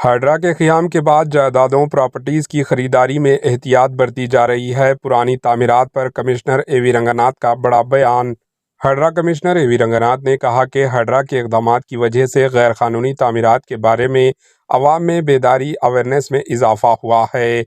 Hydra کے قیام کے بعد جائیدادوں پراپرٹیز کی خریداری میں احتیاط برتی جا رہی ہے۔ پرانی تعمیرات پر کمشنر اے وی رنگناتھ کا بڑا بیان۔ ہائیڈرا کمشنر اے وی رنگناتھ نے کہا کہ ہائیڈرا کے اقدامات کی وجہ سے غیر قانونی تعمیرات کے بارے میں عوام میں بیداری اویئرنیس میں اضافہ ہوا ہے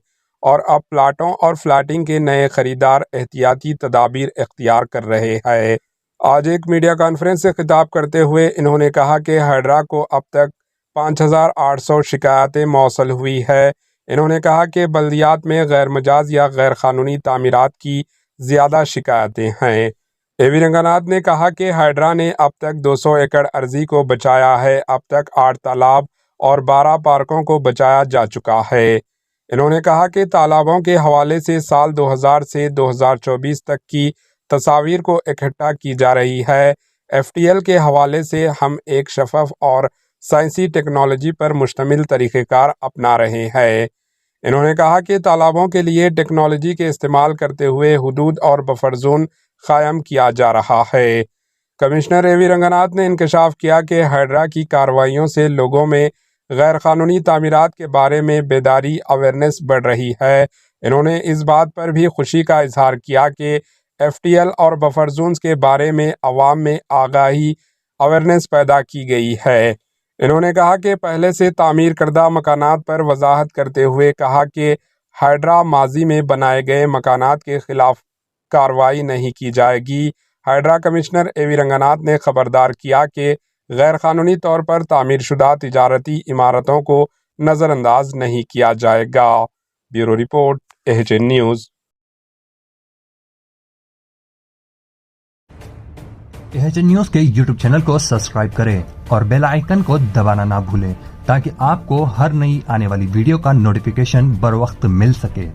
اور اب پلاٹوں اور فلیٹنگ کے نئے خریدار احتیاطی تدابیر اختیار کر رہے ہیں۔ آج ایک میڈیا کانفرنس سے خطاب کرتے ہوئے انہوں نے کہا کہ ہائیڈرا کو اب تک 5800 شکایتیں موصول ہوئی ہے۔ انہوں نے کہا کہ بلدیات میں غیر مجاز یا غیر قانونی تعمیرات کی زیادہ شکایتیں ہیں۔ اے وی رنگناتھ نے کہا کہ ہائیڈرا نے اب تک 200 ایکڑ اراضی کو بچایا ہے۔ اب تک 8 تالاب اور 12 پارکوں کو بچایا جا چکا ہے۔ انہوں نے کہا کہ تالابوں کے حوالے سے سال 2000 سے 2024 تک کی تصاویر کو اکٹھا کی جا رہی ہے۔ ایف ٹی ایل کے حوالے سے ہم ایک شفاف اور سائنسی ٹیکنالوجی پر مشتمل طریقہ کار اپنا رہے ہیں۔ انہوں نے کہا کہ تالابوں کے لیے ٹیکنالوجی کے استعمال کرتے ہوئے حدود اور بفر زون قائم کیا جا رہا ہے۔ کمشنر اے وی رنگناتھ نے انکشاف کیا کہ ہائیڈرا کی کارروائیوں سے لوگوں میں غیر قانونی تعمیرات کے بارے میں بیداری اویئرنیس بڑھ رہی ہے۔ انہوں نے اس بات پر بھی خوشی کا اظہار کیا کہ ایف ٹی ایل اور بفر زونز کے بارے میں عوام میں آگاہی اویئرنیس پیدا کی گئی ہے۔ انہوں نے کہا کہ پہلے سے تعمیر کردہ مکانات پر وضاحت کرتے ہوئے کہا کہ ہائیڈرا ماضی میں بنائے گئے مکانات کے خلاف کارروائی نہیں کی جائے گی۔ ہائیڈرا کمشنر اے وی رنگناتھ نے خبردار کیا کہ غیر قانونی طور پر تعمیر شدہ تجارتی عمارتوں کو نظر انداز نہیں کیا جائے گا۔ Bureau report AHN news. AHN news کے یوٹیوب چینل کو سبسکرائب کریں اور بیل آئیکن کو دبانا نہ بھولیں تاکہ آپ کو ہر نئی آنے والی ویڈیو کا نوٹیفیکیشن بر وقت مل سکے۔